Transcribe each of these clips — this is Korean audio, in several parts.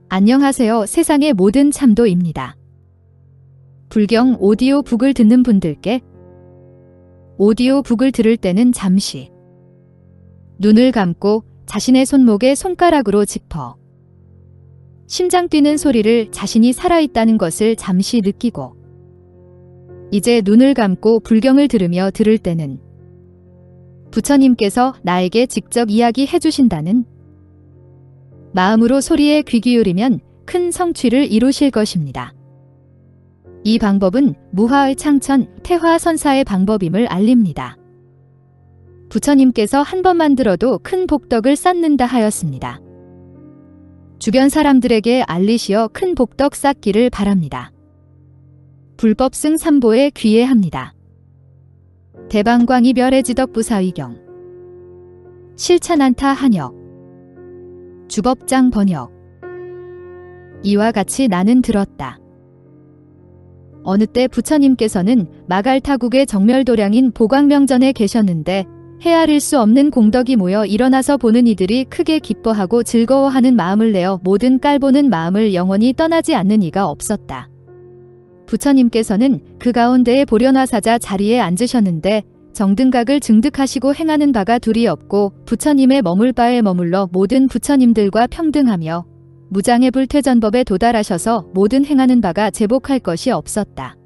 안녕하세요. 세상의 모든 참도입니다. 불경 오디오북을 듣는 분들께 오디오북을 들을 때는 잠시 눈을 감고 자신의 손목에 손가락으로 짚어 심장 뛰는 소리를 자신이 살아있다는 것을 잠시 느끼고 이제 눈을 감고 불경을 들으며 들을 때는 부처님께서 나에게 직접 이야기해 주신다는 마음으로 소리에 귀 기울이면 큰 성취를 이루실 것입니다. 이 방법은 무하의 창천, 태화선사의 방법임을 알립니다. 부처님께서 한 번만 들어도 큰 복덕을 쌓는다 하였습니다. 주변 사람들에게 알리시어 큰 복덕 쌓기를 바랍니다. 불법승 삼보에 귀해합니다. 대방광이별해지덕 부사위경 실찬안타 한역 주법장 번역 이와 같이 나는 들었다. 어느 때 부처님께서는 마갈타국의 정멸도량인 보광명전에 계셨는데 헤아릴 수 없는 공덕이 모여 일어나서 보는 이들이 크게 기뻐하고 즐거워하는 마음을 내어 모든 깔보는 마음을 영원히 떠나지 않는 이가 없었다. 부처님께서는 그 가운데에 보련화사자 자리에 앉으셨는데 정등각을 증득하시고 행하는 바가 둘이 없고 부처님의 머물 바에 머물러 모든 부처님들과 평등하며 무장의 불퇴전법에 도달하셔서 모든 행하는 바가 제복할 것이 없었다.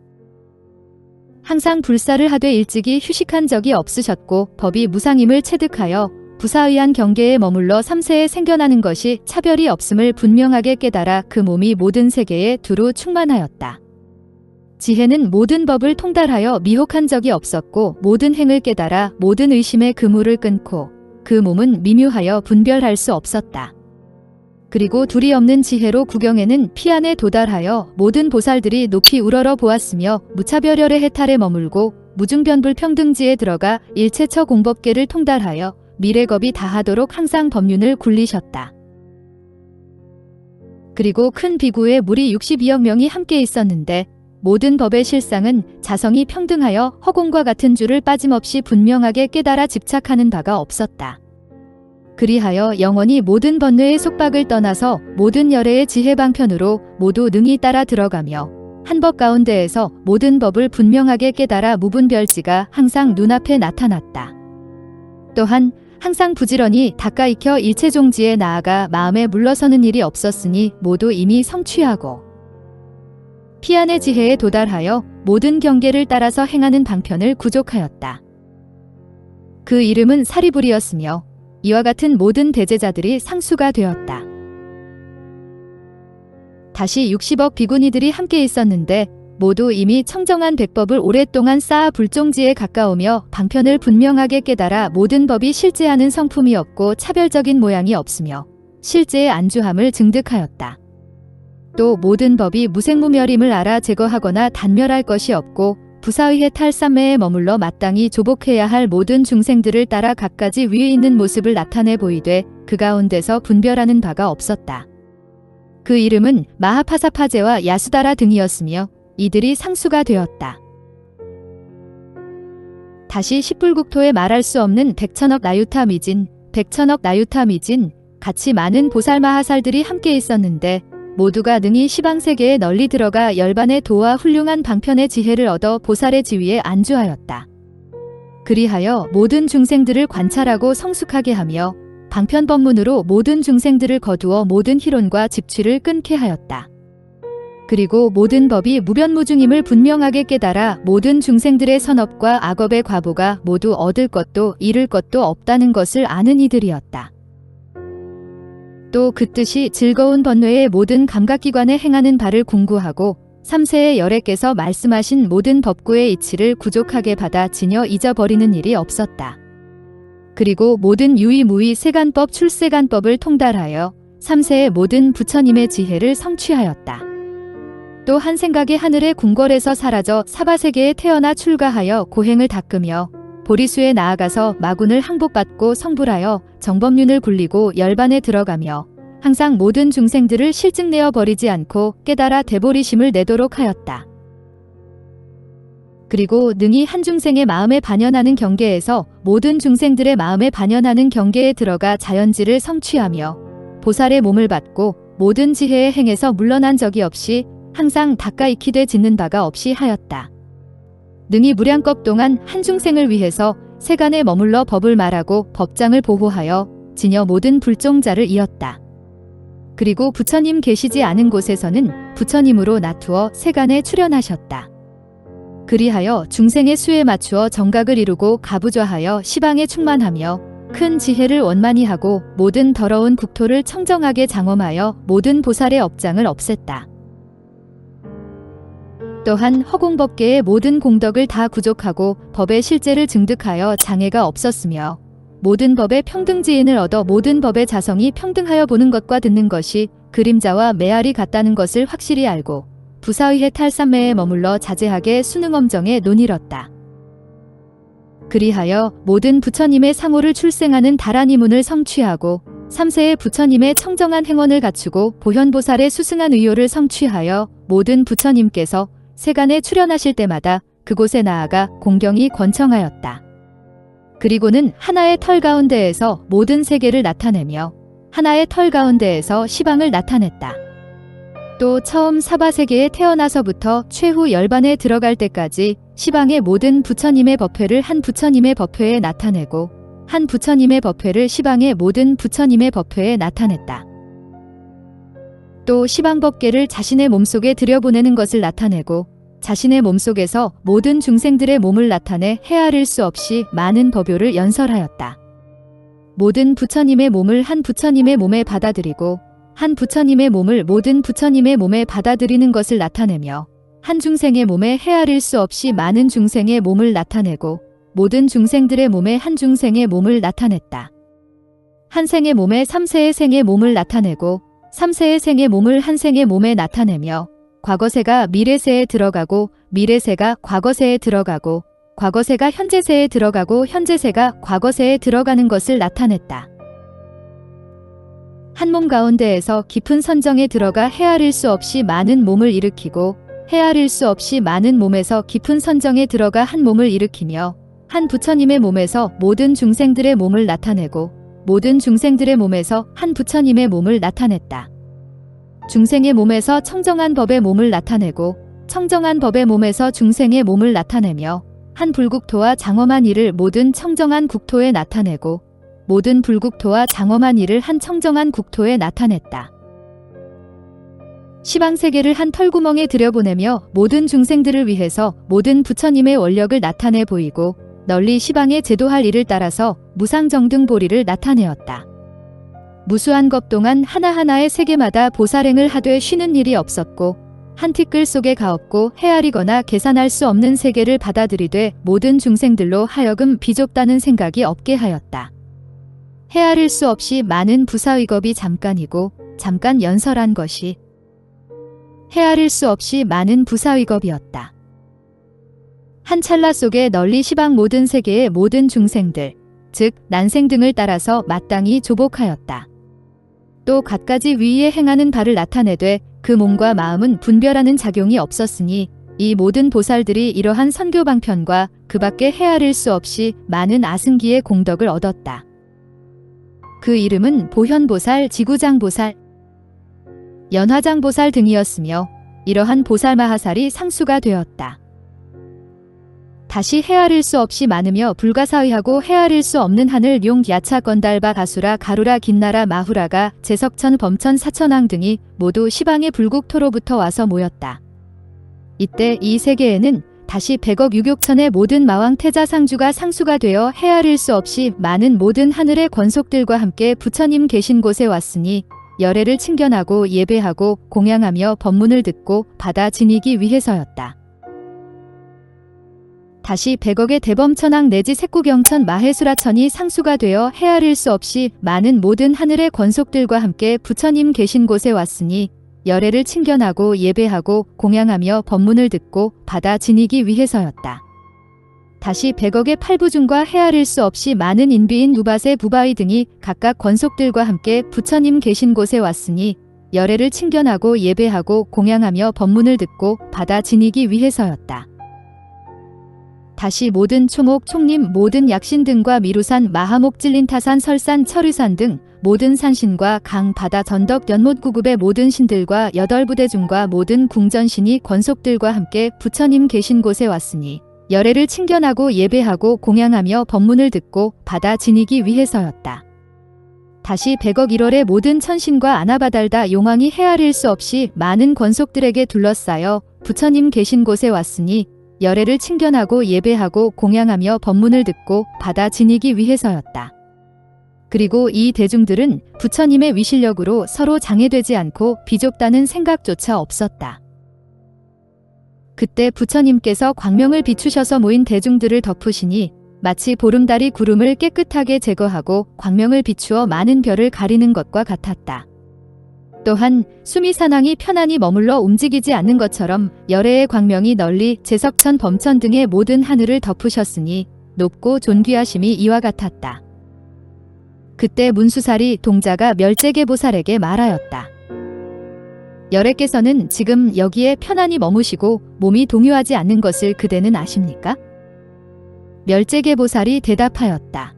항상 불사를 하되 일찍이 휴식한 적이 없으셨고 법이 무상임을 체득하여 부사의한 경계에 머물러 삼세에 생겨나는 것이 차별이 없음을 분명하게 깨달아 그 몸이 모든 세계에 두루 충만하였다. 지혜는 모든 법을 통달하여 미혹한 적이 없었고 모든 행을 깨달아 모든 의심의 그물을 끊고 그 몸은 미묘하여 분별할 수 없었다. 그리고 둘이 없는 지혜로 구경에는 피안에 도달하여 모든 보살들이 높이 우러러 보았으며 무차별열의 해탈에 머물고 무중변불평등지에 들어가 일체처 공법계를 통달하여 미래겁이 다하도록 항상 법륜을 굴리셨다. 그리고 큰 비구에 무리 62억 명이 함께 있었는데 모든 법의 실상은 자성이 평등하여 허공과 같은 줄을 빠짐없이 분명하게 깨달아 집착하는 바가 없었다. 그리하여 영원히 모든 번뇌의 속박을 떠나서 모든 열애의 지혜방편으로 모두 능히 따라 들어가며 한 법 가운데에서 모든 법을 분명하게 깨달아 무분별지가 항상 눈앞에 나타났다. 또한 항상 부지런히 닦아 익혀 일체종지에 나아가 마음에 물러서는 일이 없었으니 모두 이미 성취하고 피안의 지혜에 도달하여 모든 경계를 따라서 행하는 방편을 구족하였다. 그 이름은 사리불이었으며 이와 같은 모든 대제자들이 상수가 되었다. 다시 60억 비구니들이 함께 있었는데 모두 이미 청정한 백법을 오랫동안 쌓아 불종지에 가까우며 방편을 분명하게 깨달아 모든 법이 실제하는 성품이 없고 차별적인 모양이 없으며 실제의 안주함을 증득하였다. 또 모든 법이 무생무멸임을 알아 제거하거나 단멸할 것이 없고 부사의해 탈삼매에 머물러 마땅히 조복해야 할 모든 중생들을 따라 갖가지 위에 있는 모습을 나타내 보이되 그 가운데서 분별하는 바가 없었다. 그 이름은 마하파사파제와 야수다라 등이었으며 이들이 상수가 되었다. 다시 십불국토에 말할 수 없는 백천억 나유타 미진, 백천억 나유타 미진 같이 많은 보살마하살들이 함께 있었는데 모두가 능히 시방세계에 널리 들어가 열반의 도와 훌륭한 방편의 지혜를 얻어 보살의 지위에 안주하였다. 그리하여 모든 중생들을 관찰하고 성숙하게 하며 방편법문으로 모든 중생들을 거두어 모든 희론과 집취를 끊게 하였다. 그리고 모든 법이 무변무중임을 분명하게 깨달아 모든 중생들의 선업과 악업의 과보가 모두 얻을 것도 잃을 것도 없다는 것을 아는 이들이었다. 또 그 뜻이 즐거운 번뇌의 모든 감각기관에 행하는 바를 공구하고 삼세의 열애께서 말씀하신 모든 법구의 이치를 구족하게 받아 지녀 잊어버리는 일이 없었다. 그리고 모든 유의무의 세간법 출세간법을 통달하여 삼세의 모든 부처님의 지혜를 성취하였다. 또 한 생각에 하늘의 궁궐에서 사라져 사바세계에 태어나 출가하여 고행을 닦으며 보리수에 나아가서 마군을 항복받고 성불하여 정법륜을 굴리고 열반에 들어가며 항상 모든 중생들을 실증내어 버리지 않고 깨달아 대보리심을 내도록 하였다. 그리고 능히 한 중생의 마음에 반연하는 경계에서 모든 중생들의 마음에 반연하는 경계에 들어가 자연지를 성취하며 보살의 몸을 받고 모든 지혜의 행에서 물러난 적이 없이 항상 닦아익히되 짓는 바가 없이 하였다. 능히 무량겁 동안 한 중생을 위해서 세간에 머물러 법을 말하고 법장을 보호하여 지녀 모든 불종자를 이었다. 그리고 부처님 계시지 않은 곳에서는 부처님으로 나투어 세간에 출현하셨다. 그리하여 중생의 수에 맞추어 정각을 이루고 가부좌하여 시방에 충만하며 큰 지혜를 원만히 하고 모든 더러운 국토를 청정하게 장엄하여 모든 보살의 업장을 없앴다. 또한 허공법계의 모든 공덕을 다 구족하고 법의 실제를 증득하여 장애가 없었으며 모든 법의 평등지인을 얻어 모든 법의 자성이 평등하여 보는 것과 듣는 것이 그림자와 메아리 같다는 것을 확실히 알고 부사의해 탈삼매에 머물러 자제하게 수능엄정에 논이뤘다. 그리하여 모든 부처님의 상호를 출생하는 다란이문을 성취하고 3세의 부처님의 청정한 행원을 갖추고 보현보살의 수승한 의요를 성취하여 모든 부처님께서 세간에 출현하실 때마다 그곳에 나아가 공경이 권청하였다. 그리고는 하나의 털 가운데에서 모든 세계를 나타내며 하나의 털 가운데에서 시방을 나타냈다. 또 처음 사바세계에 태어나서부터 최후 열반에 들어갈 때까지 시방의 모든 부처님의 법회를 한 부처님의 법회에 나타내고 한 부처님의 법회를 시방의 모든 부처님의 법회에 나타냈다. 또 시방법계를 자신의 몸속에 들여보내는 것을 나타내고 자신의 몸속에서 모든 중생들의 몸을 나타내 헤아릴 수 없이 많은 법요를 연설하였다. 모든 부처님의 몸을 한 부처님의 몸에 받아들이고 한 부처님의 몸을 모든 부처님의 몸에 받아들이는 것을 나타내며 한 중생의 몸에 헤아릴 수 없이 많은 중생의 몸을 나타내고 모든 중생들의 몸에 한 중생의 몸을 나타냈다. 한 생의 몸에 3세의 생의 몸을 나타내고 3세의 생의 몸을 한 생의 몸에 나타내며 과거세가 미래세에 들어가고 미래세가 과거세에 들어가고 과거세가 현재세에 들어가고 현재세가 과거세에 들어가는 것을 나타냈다. 한 몸 가운데에서 깊은 선정에 들어가 헤아릴 수 없이 많은 몸을 일으키고 헤아릴 수 없이 많은 몸에서 깊은 선정에 들어가 한 몸을 일으키며 한 부처님의 몸에서 모든 중생들의 몸을 나타내고 모든 중생들의 몸에서 한 부처님의 몸을 나타냈다. 중생의 몸에서 청정한 법의 몸을 나타내고 청정한 법의 몸에서 중생의 몸을 나타내며 한 불국토와 장엄한 이를 모든 청정한 국토에 나타내고 모든 불국토와 장엄한 이를 한 청정한 국토에 나타냈다. 시방세계를 한 털구멍에 들여보내며 모든 중생들을 위해서 모든 부처님의 원력을 나타내 보이고 널리 시방에 제도할 일을 따라서 무상정등보리를 나타내었다. 무수한 것 동안 하나하나의 세계마다 보살행을 하되 쉬는 일이 없었고 한 티끌 속에 가없고 헤아리거나 계산할 수 없는 세계를 받아들이되 모든 중생들로 하여금 비좁다는 생각이 없게 하였다. 헤아릴 수 없이 많은 부사의겁이 잠깐이고 잠깐 연설한 것이 헤아릴 수 없이 많은 부사의겁이었다. 한 찰나 속에 널리 시방 모든 세계의 모든 중생들, 즉 난생 등을 따라서 마땅히 조복하였다. 또 갖가지 위에 행하는 바를 나타내되 그 몸과 마음은 분별하는 작용이 없었으니 이 모든 보살들이 이러한 선교 방편과 그 밖에 헤아릴 수 없이 많은 아승기의 공덕을 얻었다. 그 이름은 보현보살, 지구장보살, 연화장보살 등이었으며 이러한 보살마하살이 상수가 되었다. 다시 헤아릴 수 없이 많으며 불가사의하고 헤아릴 수 없는 하늘 용 야차 건달바 가수라 가루라 긴나라 마후라가 제석천 범천 사천왕 등이 모두 시방의 불국토로부터 와서 모였다. 이때 이 세계에는 다시 100억 유격천의 모든 마왕 태자상주가 상수가 되어 헤아릴 수 없이 많은 모든 하늘의 권속들과 함께 부처님 계신 곳에 왔으니 열애를 칭견하고 예배하고 공양하며 법문을 듣고 받아 지니기 위해서였다. 다시 100억의 대범천왕 내지 색구경천 마해수라천이 상수가 되어 헤아릴 수 없이 많은 모든 하늘의 권속들과 함께 부처님 계신 곳에 왔으니 열애를 칭견하고 예배하고 공양하며 법문을 듣고 받아 지니기 위해서였다. 다시 100억의 팔부중과 헤아릴 수 없이 많은 인비인 누바세 부바이 등이 각각 권속들과 함께 부처님 계신 곳에 왔으니 열애를 칭견하고 예배하고 공양하며 법문을 듣고 받아 지니기 위해서였다. 다시 모든 초목, 촉림, 모든 약신 등과 미루산, 마하목, 찔린타산, 설산, 철의산 등 모든 산신과 강, 바다, 전덕, 연못 구급의 모든 신들과 8부대 중과 모든 궁전신이 권속들과 함께 부처님 계신 곳에 왔으니 열애를 칭견하고 예배하고 공양하며 법문을 듣고 받아 지니기 위해서였다. 다시 100억 1월의 모든 천신과 아나바달다 용왕이 헤아릴 수 없이 많은 권속들에게 둘러싸여 부처님 계신 곳에 왔으니 열애를 칭견하고 예배하고 공양하며 법문을 듣고 받아 지니기 위해서였다. 그리고 이 대중들은 부처님의 위실력으로 서로 장애되지 않고 비좁다는 생각조차 없었다. 그때 부처님께서 광명을 비추셔서 모인 대중들을 덮으시니 마치 보름달이 구름을 깨끗하게 제거하고 광명을 비추어 많은 별을 가리는 것과 같았다. 또한 수미산왕이 편안히 머물러 움직이지 않는 것처럼 열애의 광명이 널리 제석천, 범천 등의 모든 하늘을 덮으셨으니 높고 존귀하심이 이와 같았다. 그때 문수살이 동자가 멸제계보살에게 말하였다. 열애께서는 지금 여기에 편안히 머무시고 몸이 동요하지 않는 것을 그대는 아십니까? 멸제계보살이 대답하였다.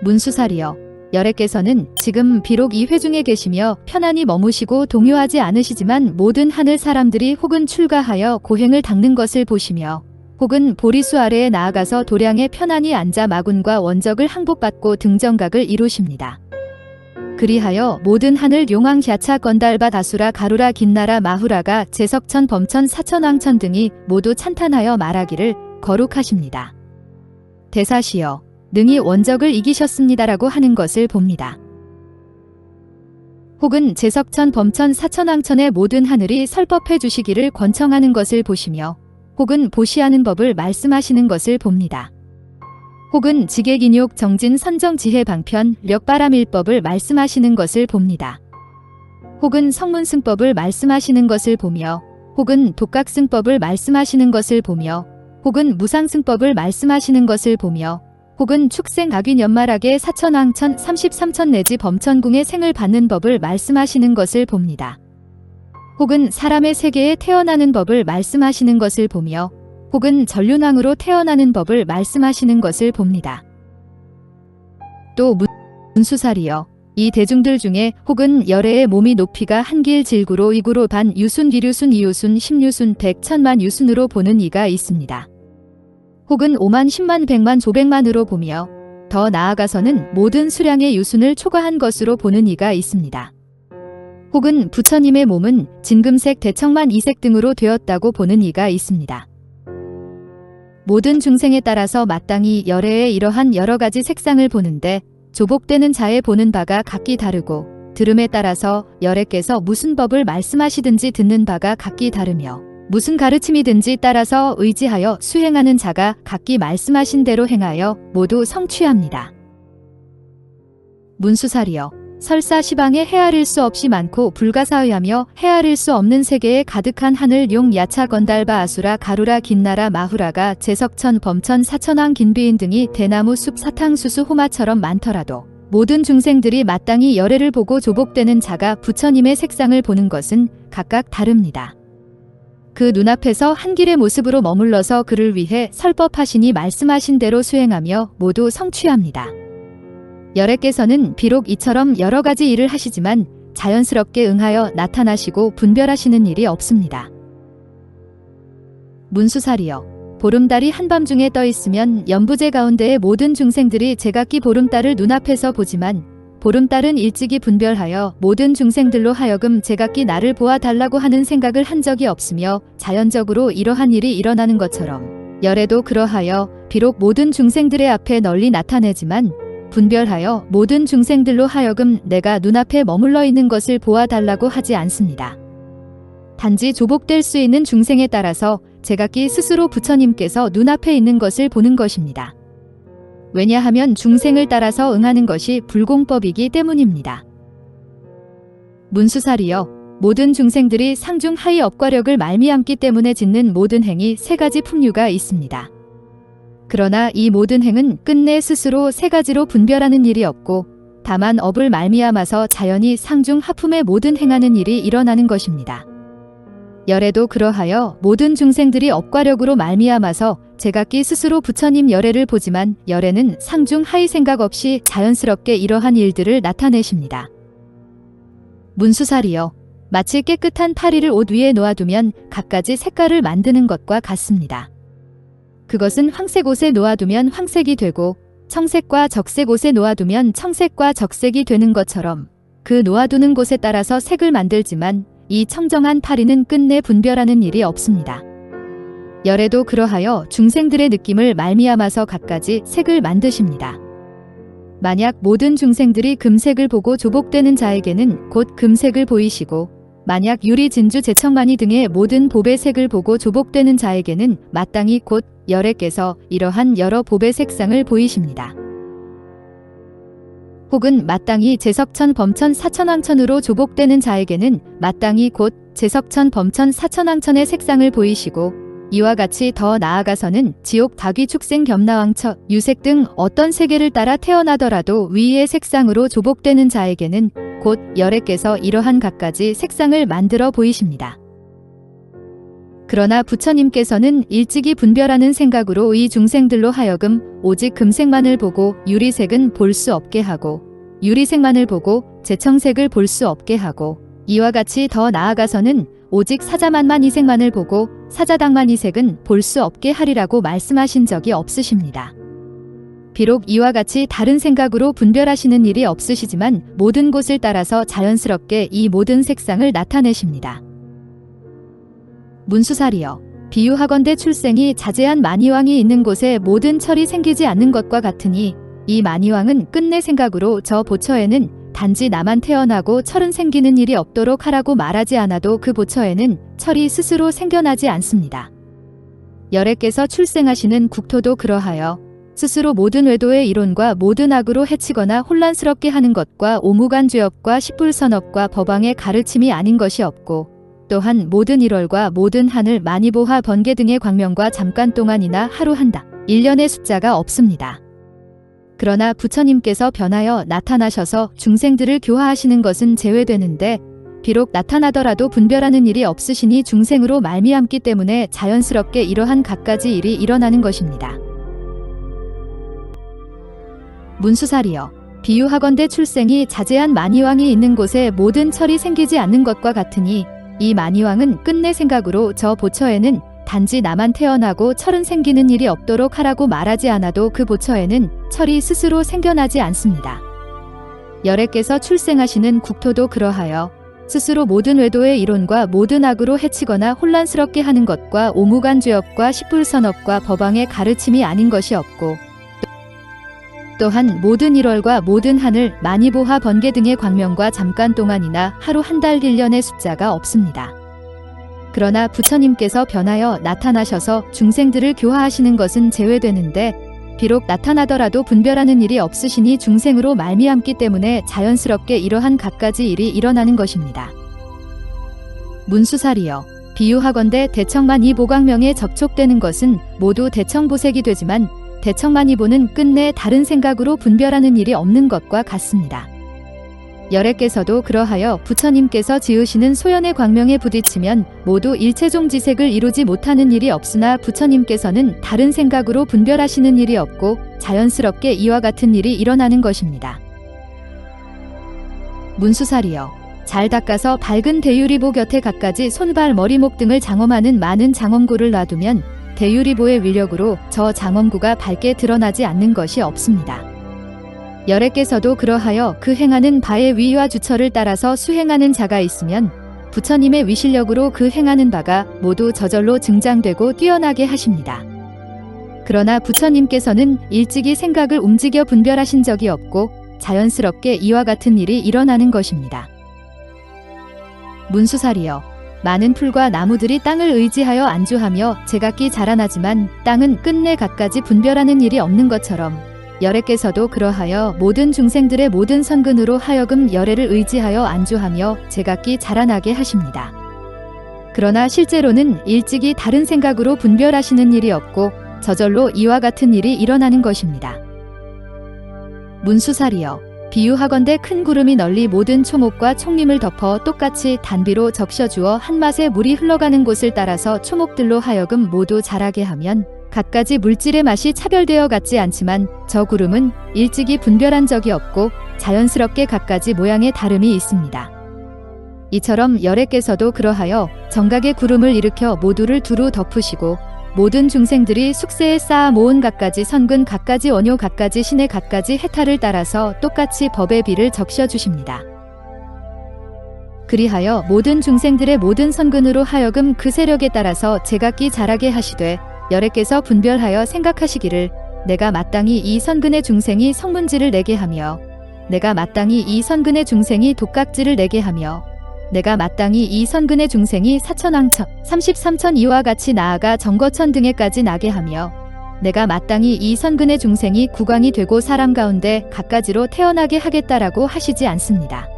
문수살이여, 열애께서는 지금 비록 이 회중에 계시며 편안히 머무시고 동요하지 않으시지만 모든 하늘 사람들이 혹은 출가하여 고행을 닦는 것을 보시며 혹은 보리수 아래에 나아가서 도량에 편안히 앉아 마군과 원적을 항복받고 등정각을 이루십니다. 그리하여 모든 하늘 용왕 갸차 건달바 다수라 가루라 긴나라 마후라가 제석천 범천 사천왕천 등이 모두 찬탄하여 말하기를 거룩하십니다. 대사시여, 능히 원적을 이기셨습니다라고 하는 것을 봅니다. 혹은 제석천 범천 사천왕천의 모든 하늘이 설법해 주시기를 권청하는 것을 보시며 혹은 보시하는 법을 말씀하시는 것을 봅니다. 혹은 지계긴욕 정진 선정 지혜 방편 력바람일법을 말씀하시는 것을 봅니다. 혹은 성문승법을 말씀하시는 것을 보며 혹은 독각승법을 말씀하시는 것을 보며 혹은 무상승법을 말씀하시는 것을 보며 혹은 축생 악윈 연말하게 사천왕천 33천 내지 범천궁의 생을 받는 법을 말씀하시는 것을 봅니다. 혹은 사람의 세계에 태어나는 법을 말씀하시는 것을 보며 혹은 전륜왕으로 태어나는 법을 말씀하시는 것을 봅니다. 또 문수살이여, 이 대중들 중에 혹은 열애의 몸이 높이가 한길 질구로 이구로 반 유순 비류순 이유순 십유순 백천만 유순으로 보는 이가 있습니다. 혹은 5만 10만 100만 조백만으로 보며 더 나아가서는 모든 수량의 유순을 초과한 것으로 보는 이가 있습니다. 혹은 부처님의 몸은 진금색 대청만 이색 등으로 되었다고 보는 이가 있습니다. 모든 중생에 따라서 마땅히 열애의 이러한 여러 가지 색상을 보는데 조복되는 자의 보는 바가 각기 다르고 들음에 따라서 열애께서 무슨 법을 말씀하시든지 듣는 바가 각기 다르며 무슨 가르침이든지 따라서 의지하여 수행하는 자가 각기 말씀하신 대로 행하여 모두 성취합니다. 문수살이여, 설사 시방에 헤아릴 수 없이 많고 불가사의하며 헤아릴 수 없는 세계에 가득한 하늘 용 야차 건달바 아수라 가루라 긴나라 마후라가 제석천 범천 사천왕 긴비인 등이 대나무 숲 사탕수수 호마처럼 많더라도 모든 중생들이 마땅히 열애를 보고 조복되는 자가 부처님의 색상을 보는 것은 각각 다릅니다. 그 눈앞에서 한 길의 모습으로 머물러서 그를 위해 설법하시니 말씀하신 대로 수행하며 모두 성취합니다. 열애께서는 비록 이처럼 여러 가지 일을 하시지만 자연스럽게 응하여 나타나시고 분별하시는 일이 없습니다. 문수살이여, 보름달이 한밤중에 떠 있으면 연부제 가운데의 모든 중생들이 제각기 보름달을 눈앞에서 보지만 보름달은 일찍이 분별하여 모든 중생들로 하여금 제각기 나를 보아달라고 하는 생각을 한 적이 없으며 자연적으로 이러한 일이 일어나는 것처럼 열애도 그러하여 비록 모든 중생들의 앞에 널리 나타내지만 분별하여 모든 중생들로 하여금 내가 눈앞에 머물러 있는 것을 보아달라고 하지 않습니다. 단지 조복될 수 있는 중생에 따라서 제각기 스스로 부처님께서 눈앞에 있는 것을 보는 것입니다. 왜냐하면 중생을 따라서 응하는 것이 불공법이기 때문입니다. 문수살이여, 모든 중생들이 상중 하위 업과력을 말미암기 때문에 짓는 모든 행이 세 가지 품류가 있습니다. 그러나 이 모든 행은 끝내 스스로 세 가지로 분별하는 일이 없고 다만 업을 말미암아서 자연히 상중 하품의 모든 행하는 일이 일어나는 것입니다. 열애도 그러하여 모든 중생들이 업과력으로 말미암아서 제각기 스스로 부처님 열애를 보지만 열애는 상중 하위 생각 없이 자연스럽게 이러한 일들을 나타내십니다. 문수살이여, 마치 깨끗한 파리를 옷 위에 놓아두면 갖가지 색깔을 만드는 것과 같습니다. 그것은 황색 옷에 놓아두면 황색이 되고 청색과 적색 옷에 놓아두면 청색과 적색이 되는 것처럼 그 놓아두는 곳에 따라서 색을 만들지만 이 청정한 파리는 끝내 분별하는 일이 없습니다. 열애도 그러하여 중생들의 느낌을 말미암아서 갖가지 색을 만드십니다. 만약 모든 중생들이 금색을 보고 조복되는 자에게는 곧 금색을 보이시고 만약 유리, 진주, 제청마니 등의 모든 법의 색을 보고 조복되는 자에게는 마땅히 곧 열애께서 이러한 여러 법의 색상을 보이십니다. 혹은 마땅히 제석천, 범천, 사천왕천으로 조복되는 자에게는 마땅히 곧 제석천, 범천, 사천왕천의 색상을 보이시고 이와 같이 더 나아가서는 지옥, 다귀, 축생, 겸나왕처, 유색 등 어떤 세계를 따라 태어나더라도 위의 색상으로 조복되는 자에게는 곧 열애께서 이러한 갖가지 색상을 만들어 보이십니다. 그러나 부처님께서는 일찍이 분별하는 생각으로 이 중생들로 하여금 오직 금색만을 보고 유리색은 볼 수 없게 하고 유리색만을 보고 제청색을 볼 수 없게 하고 이와 같이 더 나아가서는 오직 사자만만 이색만을 보고 사자당만 이색은 볼 수 없게 하리라고 말씀하신 적이 없으십니다. 비록 이와 같이 다른 생각으로 분별하시는 일이 없으시지만 모든 곳을 따라서 자연스럽게 이 모든 색상을 나타내십니다. 문수살이여, 비유하건대 출생이 자제한 만이왕이 있는 곳에 모든 철이 생기지 않는 것과 같으니 이 만이왕은 끝내 생각으로 저 보처에는 단지 나만 태어나고 철은 생기는 일이 없도록 하라고 말하지 않아도 그 보처에는 철이 스스로 생겨나지 않습니다. 열애께서 출생하시는 국토도 그러하여 스스로 모든 외도의 이론과 모든 악으로 해치거나 혼란스럽게 하는 것과 오무간 죄업과 십불선업과 법왕의 가르침이 아닌 것이 없고 또한 모든 일월과 모든 하늘, 만이보하, 번개 등의 광명과 잠깐 동안이나 하루 한다. 1년의 숫자가 없습니다. 그러나 부처님께서 변하여 나타나셔서 중생들을 교화하시는 것은 제외되는데 비록 나타나더라도 분별하는 일이 없으시니 중생으로 말미암기 때문에 자연스럽게 이러한 갖가지 일이 일어나는 것입니다. 문수살이여, 비유하건대 출생이 자제한 만이왕이 있는 곳에 모든 철이 생기지 않는 것과 같으니 이 만이왕은 끝내 생각으로 저 보처에는 단지 나만 태어나고 철은 생기는 일이 없도록 하라고 말하지 않아도 그 보처에는 철이 스스로 생겨나지 않습니다. 열애께서 출생하시는 국토도 그러하여 스스로 모든 외도의 이론과 모든 악으로 해치거나 혼란스럽게 하는 것과 오무간 죄업과 십불선업과 법왕의 가르침이 아닌 것이 없고 또한 모든 일월과 모든 하늘, 만이보하, 번개 등의 광명과 잠깐 동안이나 하루 한 달 1년의 숫자가 없습니다. 그러나 부처님께서 변하여 나타나셔서 중생들을 교화하시는 것은 제외되는데 비록 나타나더라도 분별하는 일이 없으시니 중생으로 말미암기 때문에 자연스럽게 이러한 갖가지 일이 일어나는 것입니다. 문수살이여, 비유하건대 대청만이 보광명에 접촉되는 것은 모두 대청보색이 되지만 대청만이보는 끝내 다른 생각으로 분별하는 일이 없는 것과 같습니다. 열애께서도 그러하여 부처님께서 지으시는 소연의 광명에 부딪히면 모두 일체종지색을 이루지 못하는 일이 없으나 부처님께서는 다른 생각으로 분별하시는 일이 없고 자연스럽게 이와 같은 일이 일어나는 것입니다. 문수살이여, 잘 닦아서 밝은 대유리보 곁에 갖가지 손발, 머리, 목 등을 장엄하는 많은 장엄구를 놔두면 대유리보의 위력으로 저 장엄구가 밝게 드러나지 않는 것이 없습니다. 열애께서도 그러하여 그 행하는 바의 위와 주처를 따라서 수행하는 자가 있으면 부처님의 위실력으로 그 행하는 바가 모두 저절로 증장되고 뛰어나게 하십니다. 그러나 부처님께서는 일찍이 생각을 움직여 분별하신 적이 없고 자연스럽게 이와 같은 일이 일어나는 것입니다. 문수살이여, 많은 풀과 나무들이 땅을 의지하여 안주하며 제각기 자라나지만 땅은 끝내 갖가지 분별하는 일이 없는 것처럼 열애께서도 그러하여 모든 중생들의 모든 선근으로 하여금 열애를 의지하여 안주하며 제각기 자라나게 하십니다. 그러나 실제로는 일찍이 다른 생각으로 분별하시는 일이 없고 저절로 이와 같은 일이 일어나는 것입니다. 문수살이여, 비유하건대 큰 구름이 널리 모든 초목과 총림을 덮어 똑같이 단비로 적셔주어 한맛에 물이 흘러가는 곳을 따라서 초목들로 하여금 모두 자라게 하면 갖가지 물질의 맛이 차별되어 같지 않지만 저 구름은 일찍이 분별한 적이 없고 자연스럽게 갖가지 모양의 다름이 있습니다. 이처럼 열애께서도 그러하여 정각의 구름을 일으켜 모두를 두루 덮으시고 모든 중생들이 숙세에 쌓아 모은 갖가지 선근 갖가지 원효 갖가지 신의 갖가지 해탈을 따라서 똑같이 법의 비를 적셔 주십니다. 그리하여 모든 중생들의 모든 선근으로 하여금 그 세력에 따라서 제각기 자라게 하시되 열애께서 분별하여 생각하시기를 내가 마땅히 이 선근의 중생이 성문지를 내게 하며 내가 마땅히 이 선근의 중생이 독각지를 내게 하며 내가 마땅히 이 선근의 중생이 사천왕천 33천 이와 같이 나아가 정거천 등에까지 나게 하며 내가 마땅히 이 선근의 중생이 국왕이 되고 사람 가운데 갖가지로 태어나게 하겠다라고 하시지 않습니다.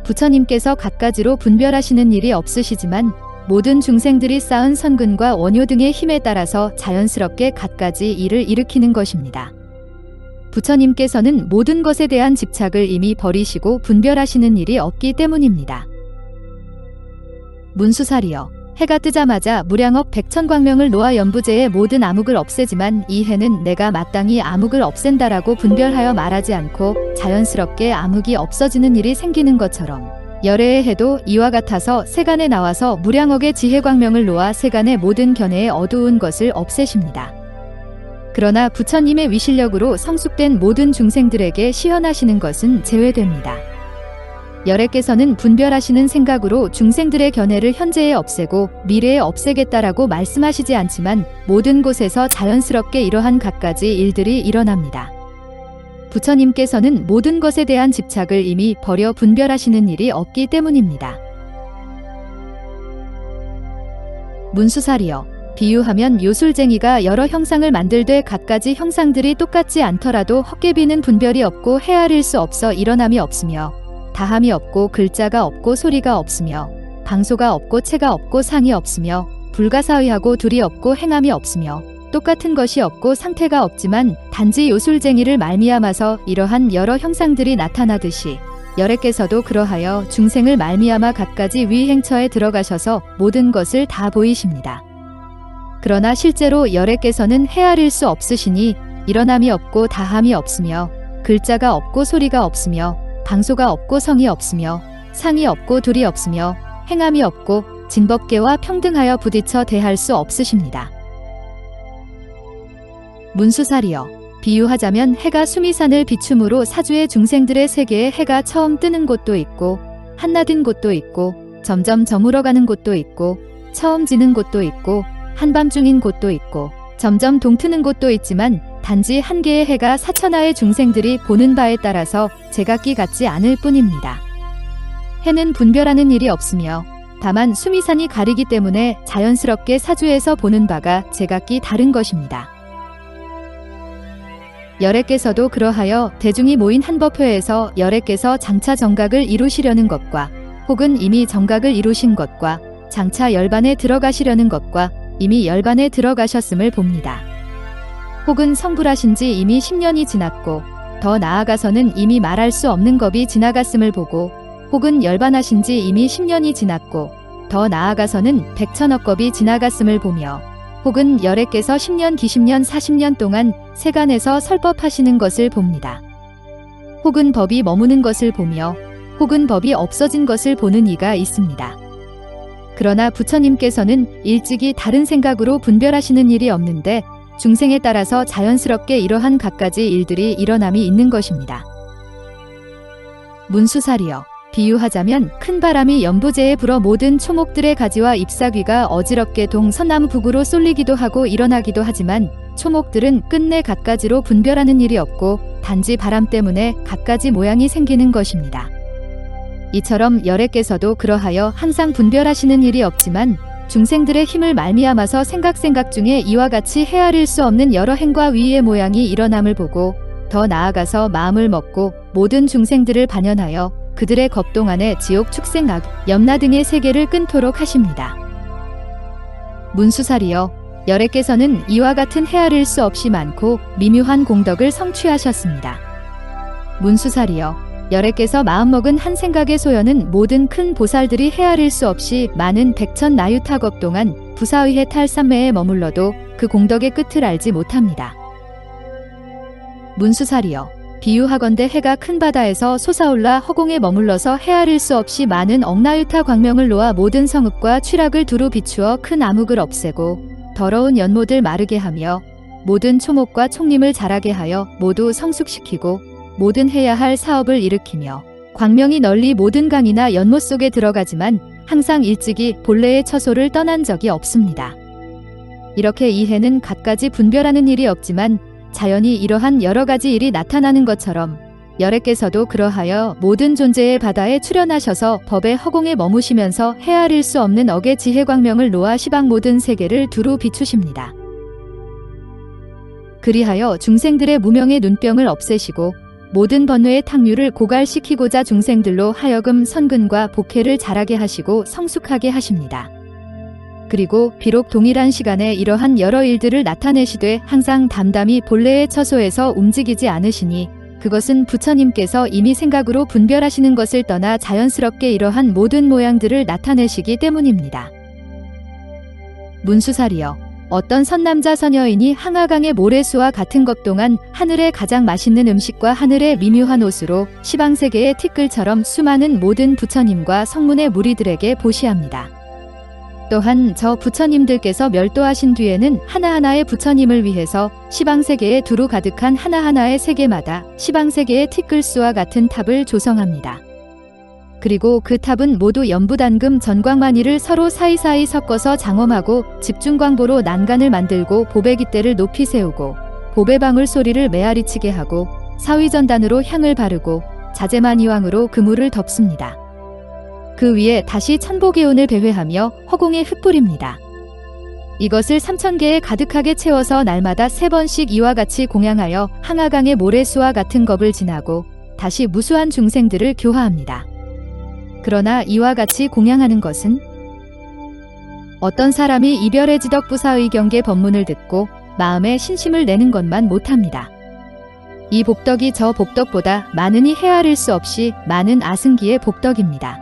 부처님께서 갖가지로 분별하시는 일이 없으시지만 모든 중생들이 쌓은 선근과 원효 등의 힘에 따라서 자연스럽게 갖가지 일을 일으키는 것입니다. 부처님께서는 모든 것에 대한 집착을 이미 버리시고 분별하시는 일이 없기 때문입니다. 문수살이여 해가 뜨자마자 무량억 백천광명을 놓아 연부제의 모든 암흑을 없애지만 이 해는 내가 마땅히 암흑을 없앤다라고 분별하여 말하지 않고 자연스럽게 암흑이 없어지는 일이 생기는 것처럼 열애의 해도 이와 같아서 세간에 나와서 무량억의 지혜광명을 놓아 세간의 모든 견해의 어두운 것을 없애십니다. 그러나 부처님의 위실력으로 성숙된 모든 중생들에게 시현하시는 것은 제외됩니다. 열애께서는 분별하시는 생각으로 중생들의 견해를 현재에 없애고 미래에 없애겠다라고 말씀하시지 않지만 모든 곳에서 자연스럽게 이러한 갖가지 일들이 일어납니다. 부처님께서는 모든 것에 대한 집착을 이미 버려 분별하시는 일이 없기 때문입니다. 문수살이여 비유하면 요술쟁이가 여러 형상을 만들되 갖가지 형상들이 똑같지 않더라도 헛개비는 분별이 없고 헤아릴 수 없어 일어남이 없으며 다함이 없고 글자가 없고 소리가 없으며 방소가 없고 체가 없고 상이 없으며 불가사의하고 둘이 없고 행함이 없으며 똑같은 것이 없고 상태가 없지만 단지 요술쟁이를 말미암아서 이러한 여러 형상들이 나타나듯이 열애께서도 그러하여 중생을 말미암아 갖가지 위행처에 들어가셔서 모든 것을 다 보이십니다. 그러나 실제로 열애께서는 헤아릴 수 없으시니 일어남이 없고 다함이 없으며 글자가 없고 소리가 없으며 방소가 없고 성이 없으며 상이 없고 둘이 없으며 행함이 없고 진법계와 평등하여 부딪혀 대할 수 없으십니다. 문수살이여 비유하자면 해가 수미산을 비춤으로 사주의 중생들의 세계에 해가 처음 뜨는 곳도 있고 한낮인 곳도 있고 점점 저물어가는 곳도 있고 처음 지는 곳도 있고 한밤중인 곳도 있고 점점 동트는 곳도 있지만 단지 한 개의 해가 사천하의 중생들이 보는 바에 따라서 제각기 같지 않을 뿐입니다. 해는 분별하는 일이 없으며 다만 수미산이 가리기 때문에 자연스럽게 사주에서 보는 바가 제각기 다른 것입니다. 열애께서도 그러하여 대중이 모인 한법회에서 열애께서 장차 정각을 이루시려는 것과 혹은 이미 정각을 이루신 것과 장차 열반에 들어가시려는 것과 이미 열반에 들어가셨음을 봅니다. 혹은 성불하신 지 이미 10년이 지났고 더 나아가서는 이미 말할 수 없는 겁이 지나갔음을 보고 혹은 열반하신 지 이미 10년이 지났고 더 나아가서는 백천억 겁이 지나갔음을 보며 혹은 열애께서 10년, 기십년, 40년 동안 세간에서 설법하시는 것을 봅니다. 혹은 법이 머무는 것을 보며 혹은 법이 없어진 것을 보는 이가 있습니다. 그러나 부처님께서는 일찍이 다른 생각으로 분별하시는 일이 없는데 중생에 따라서 자연스럽게 이러한 갖가지 일들이 일어남이 있는 것입니다. 문수살이여 비유하자면 큰 바람이 연부제에 불어 모든 초목들의 가지와 잎사귀가 어지럽게 동서남 북으로 쏠리기도 하고 일어나기도 하지만 초목들은 끝내 갖가지로 분별하는 일이 없고 단지 바람 때문에 갖가지 모양이 생기는 것입니다. 이처럼 열애께서도 그러하여 항상 분별하시는 일이 없지만 중생들의 힘을 말미암아서 생각 중에 이와 같이 헤아릴 수 없는 여러 행과 위의 모양이 일어남을 보고 더 나아가서 마음을 먹고 모든 중생들을 반연하여 그들의 겁동 안에 지옥 축생 악, 염라 등의 세계를 끊도록 하십니다. 문수살이여 열애께서는 이와 같은 헤아릴 수 없이 많고 미묘한 공덕을 성취하셨습니다. 문수살이여, 열애께서 마음먹은 한 생각의 소연은 모든 큰 보살들이 헤아릴 수 없이 많은 백천 나유타겁 동안 부사의해 탈삼매에 머물러도 그 공덕의 끝을 알지 못합니다. 문수살이여, 비유하건대 해가 큰 바다에서 솟아올라 허공에 머물러서 헤아릴 수 없이 많은 억나유타 광명을 놓아 모든 성읍과 취락을 두루 비추어 큰 암흑을 없애고 더러운 연못을 마르게 하며 모든 초목과 총림을 자라게 하여 모두 성숙시키고 모든 해야 할 사업을 일으키며 광명이 널리 모든 강이나 연못 속에 들어가지만 항상 일찍이 본래의 처소를 떠난 적이 없습니다. 이렇게 이 해는 갖가지 분별하는 일이 없지만 자연히 이러한 여러 가지 일이 나타나는 것처럼 열애께서도 그러하여 모든 존재의 바다에 출현하셔서 법의 허공에 머무시면서 헤아릴 수 없는 억의 지혜 광명을 놓아 시방 모든 세계를 두루 비추십니다. 그리하여 중생들의 무명의 눈병을 없애시고 모든 번뇌의 탕류를 고갈시키고자 중생들로 하여금 선근과 복회를 자라게 하시고 성숙하게 하십니다. 그리고 비록 동일한 시간에 이러한 여러 일들을 나타내시되 항상 담담히 본래의 처소에서 움직이지 않으시니 그것은 부처님께서 이미 생각으로 분별하시는 것을 떠나 자연스럽게 이러한 모든 모양들을 나타내시기 때문입니다. 문수살이여, 어떤 선남자 선여인이 항아강의 모래수와 같은 것 동안 하늘의 가장 맛있는 음식과 하늘의 미묘한 옷으로 시방세계의 티끌처럼 수많은 모든 부처님과 성문의 무리들에게 보시합니다. 또한 저 부처님들께서 멸도하신 뒤에는 하나하나의 부처님을 위해서 시방세계에 두루 가득한 하나하나의 세계마다 시방세계의 티끌수와 같은 탑을 조성합니다. 그리고 그 탑은 모두 연부단금 전광만이를 서로 사이사이 섞어서 장엄하고 집중광보로 난간을 만들고 보배깃대를 높이 세우고 보배방울 소리를 메아리치게 하고 사위전단으로 향을 바르고 자재만이왕으로 그물을 덮습니다. 그 위에 다시 천보기운을 배회하며 허공에 흩뿌립니다. 이것을 3000개에 가득하게 채워서 날마다 3번씩 이와 같이 공양하여 항아강의 모래수와 같은 겁을 지나고 다시 무수한 중생들을 교화합니다. 그러나 이와 같이 공양하는 것은 어떤 사람이 이별의 지덕부사의 경계 법문을 듣고 마음에 신심을 내는 것만 못합니다. 이 복덕이 저 복덕보다 많으니 헤아릴 수 없이 많은 아승기의 복덕입니다.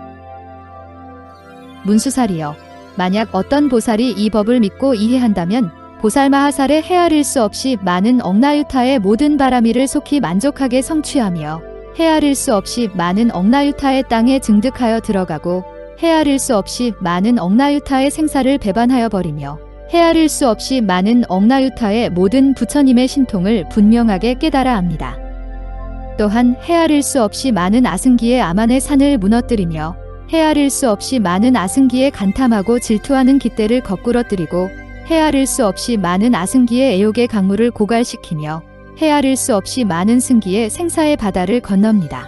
문수살이여, 만약 어떤 보살이 이 법을 믿고 이해한다면 보살마하살에 헤아릴 수 없이 많은 억나유타의 모든 바라미를 속히 만족하게 성취하며 헤아릴 수 없이 많은 억나유타의 땅에 증득하여 들어가고 헤아릴 수 없이 많은 억나유타의 생사를 배반하여 버리며 헤아릴 수 없이 많은 억나유타의 모든 부처님의 신통을 분명하게 깨달아 압니다. 또한 헤아릴 수 없이 많은 아승기의 아만의 산을 무너뜨리며 헤아릴 수 없이 많은 아승기에 간탐하고 질투하는 깃대를 거꾸러뜨리고 헤아릴 수 없이 많은 아승기의 애욕의 강물을 고갈시키며 헤아릴 수 없이 많은 승기의 생사의 바다를 건넙니다.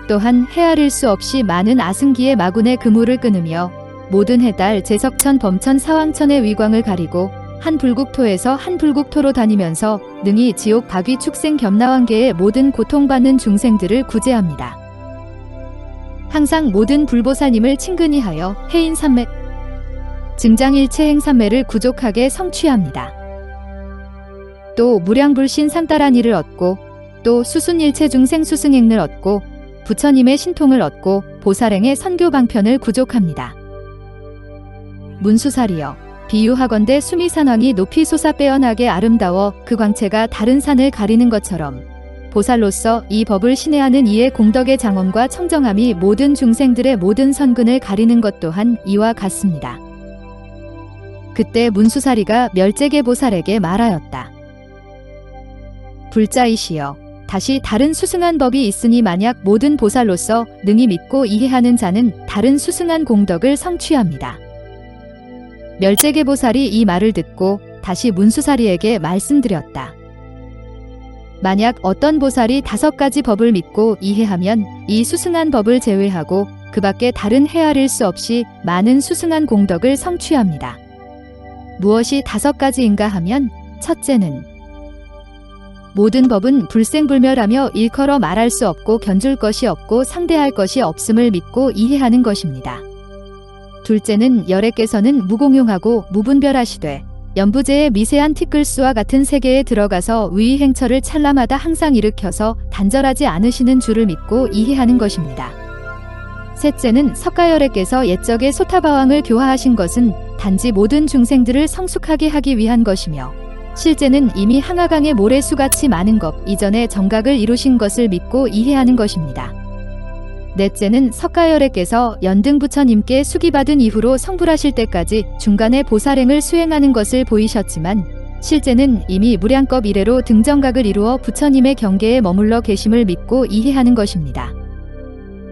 또한 헤아릴 수 없이 많은 아승기의 마군의 그물을 끊으며 모든 해달 제석천 범천 사왕천의 위광을 가리고 한 불국토에서 한 불국토로 다니면서 능히 지옥 박위 축생 겸나왕계의 모든 고통받는 중생들을 구제합니다. 항상 모든 불보살님을 친근히 하여 해인삼매 증장일체 행삼매를 구족하게 성취합니다. 또 무량불신 상따라니를 얻고 또 수순일체 중생 수승행을 얻고 부처님의 신통을 얻고 보살행의 선교방편을 구족합니다. 문수살이여, 비유하건대 수미산왕이 높이 솟아 빼어나게 아름다워 그 광채가 다른 산을 가리는 것처럼 보살로서 이 법을 신뢰하는 이의 공덕의 장엄과 청정함이 모든 중생들의 모든 선근을 가리는 것 또한 이와 같습니다. 그때 문수살이가 멸재계 보살에게 말하였다. 불자이시여, 다시 다른 수승한 법이 있으니 만약 모든 보살로서 능히 믿고 이해하는 자는 다른 수승한 공덕을 성취합니다. 멸재계 보살이 이 말을 듣고 다시 문수살이에게 말씀드렸다. 만약 어떤 보살이 5가지 법을 믿고 이해하면 이 수승한 법을 제외하고 그 밖에 다른 헤아릴 수 없이 많은 수승한 공덕을 성취합니다. 무엇이 5가지인가 하면 첫째는 모든 법은 불생불멸하며 일컬어 말할 수 없고 견줄 것이 없고 상대할 것이 없음을 믿고 이해하는 것입니다. 둘째는 열애께서는 무공용하고 무분별하시되 연부제의 미세한 티끌수와 같은 세계에 들어가서 위의 행처를 찰나마다 항상 일으켜서 단절하지 않으시는 줄을 믿고 이해하는 것입니다. 셋째는 석가열애께서 옛적에 소타바왕을 교화하신 것은 단지 모든 중생들을 성숙하게 하기 위한 것이며, 실제는 이미 항아강의 모래수같이 많은 것 이전에 정각을 이루신 것을 믿고 이해하는 것입니다. 넷째는 석가열애께서 연등부처님께 수기받은 이후로 성불하실 때까지 중간에 보살행을 수행하는 것을 보이셨지만, 실제는 이미 무량겁 이래로 등정각을 이루어 부처님의 경계에 머물러 계심을 믿고 이해하는 것입니다.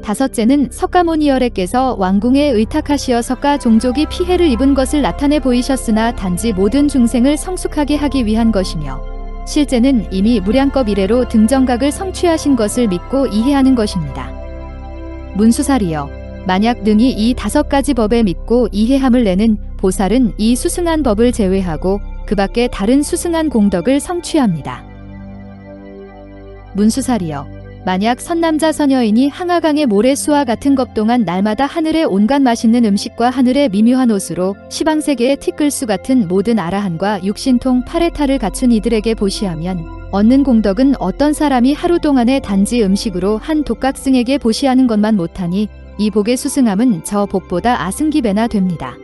다섯째는 석가모니열애께서 왕궁에 의탁하시어 석가 종족이 피해를 입은 것을 나타내 보이셨으나 단지 모든 중생을 성숙하게 하기 위한 것이며, 실제는 이미 무량겁 이래로 등정각을 성취하신 것을 믿고 이해하는 것입니다. 문수살이여, 만약 능히 이 5가지 법에 믿고 이해함을 내는 보살은 이 수승한 법을 제외하고 그 밖에 다른 수승한 공덕을 성취합니다. 문수살이여, 만약 선남자 선여인이 항아강의 모래수와 같은 것 동안 날마다 하늘의 온갖 맛있는 음식과 하늘의 미묘한 옷으로 시방세계의 티끌수 같은 모든 아라한과 육신통 8회타를 갖춘 이들에게 보시하면 얻는 공덕은 어떤 사람이 하루 동안에 단지 음식으로 한 독각승에게 보시하는 것만 못하니 이 복의 수승함은 저 복보다 아승기배나 됩니다.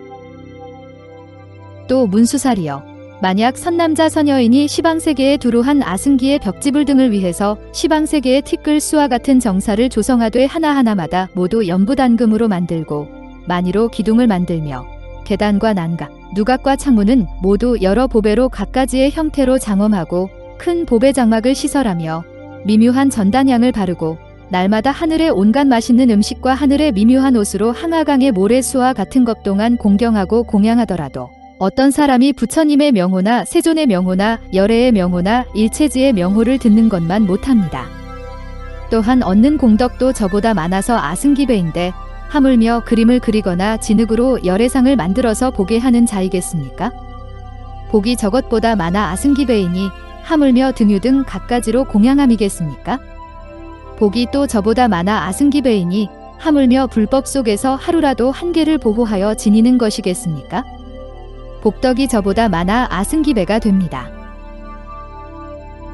또 문수살이여, 만약 선남자 선여인이 시방세계에 두루한 아승기의 벽지불 등을 위해서 시방세계의 티끌수와 같은 정사를 조성하되 하나하나마다 모두 연부단금으로 만들고 만이로 기둥을 만들며 계단과 난각, 누각과 창문은 모두 여러 보배로 각가지의 형태로 장엄하고 큰 보배 장막을 시설하며 미묘한 전단향을 바르고 날마다 하늘의 온갖 맛있는 음식과 하늘의 미묘한 옷으로 항아강의 모래수와 같은 것 동안 공경하고 공양하더라도 어떤 사람이 부처님의 명호나 세존의 명호나 열애의 명호나 일체지의 명호를 듣는 것만 못합니다. 또한 얻는 공덕도 저보다 많아서 아승기배인데 하물며 그림을 그리거나 진흙으로 열애상을 만들어서 보게 하는 자이겠습니까? 복이 저것보다 많아 아승기배이니 하물며 등유 등 갖가지로 공양함이겠습니까? 복이 또 저보다 많아 아승기배이니 하물며 불법 속에서 하루라도 한계를 보호하여 지니는 것이겠습니까? 복덕이 저보다 많아 아승기배가 됩니다.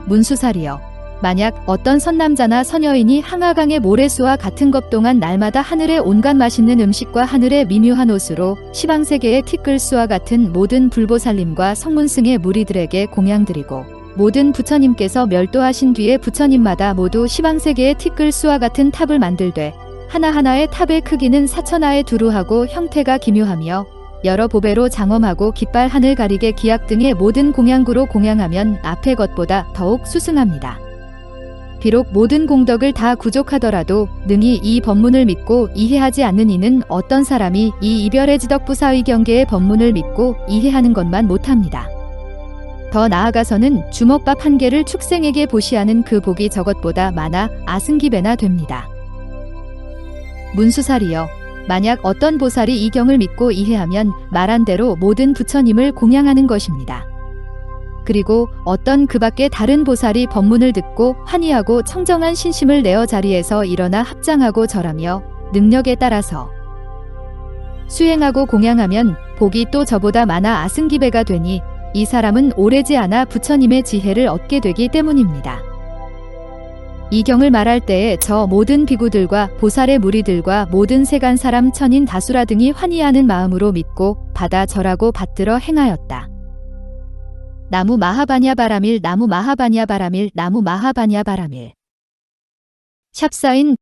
문수살이여, 만약 어떤 선남자나 선여인이 항아강의 모래수와 같은 것 동안 날마다 하늘의 온갖 맛있는 음식과 하늘의 미묘한 옷으로 시방세계의 티끌수와 같은 모든 불보살님과 성문승의 무리들에게 공양드리고 모든 부처님께서 멸도하신 뒤에 부처님마다 모두 시방세계의 티끌수와 같은 탑을 만들되 하나하나의 탑의 크기는 4천하에 두루하고 형태가 기묘하며 여러 보배로 장엄하고 깃발 하늘 가리개 기약 등의 모든 공양구로 공양하면 앞의 것보다 더욱 수승합니다. 비록 모든 공덕을 다 구족하더라도 능히 이 법문을 믿고 이해하지 않는 이는 어떤 사람이 이 이별의 지덕부사의 경계의 법문을 믿고 이해하는 것만 못합니다. 더 나아가서는 주먹밥 한 개를 축생에게 보시하는 그 복이 저것보다 많아 아승기배나 됩니다. 문수살이여, 만약 어떤 보살이 이 경을 믿고 이해하면 말한 대로 모든 부처님을 공양하는 것입니다. 그리고 어떤 그 밖에 다른 보살이 법문을 듣고 환희하고 청정한 신심을 내어 자리에서 일어나 합장하고 절하며 능력에 따라서 수행하고 공양하면 복이 또 저보다 많아 아승기배가 되니 이 사람은 오래지 않아 부처님의 지혜를 얻게 되기 때문입니다. 이 경을 말할 때에 저 모든 비구들과 보살의 무리들과 모든 세간 사람 천인 다수라 등이 환희하는 마음으로 믿고 받아 절하고 받들어 행하였다. 나무 마하바냐 바라밀, 나무 마하바냐 바라밀, 나무 마하바냐 바라밀. 샵사인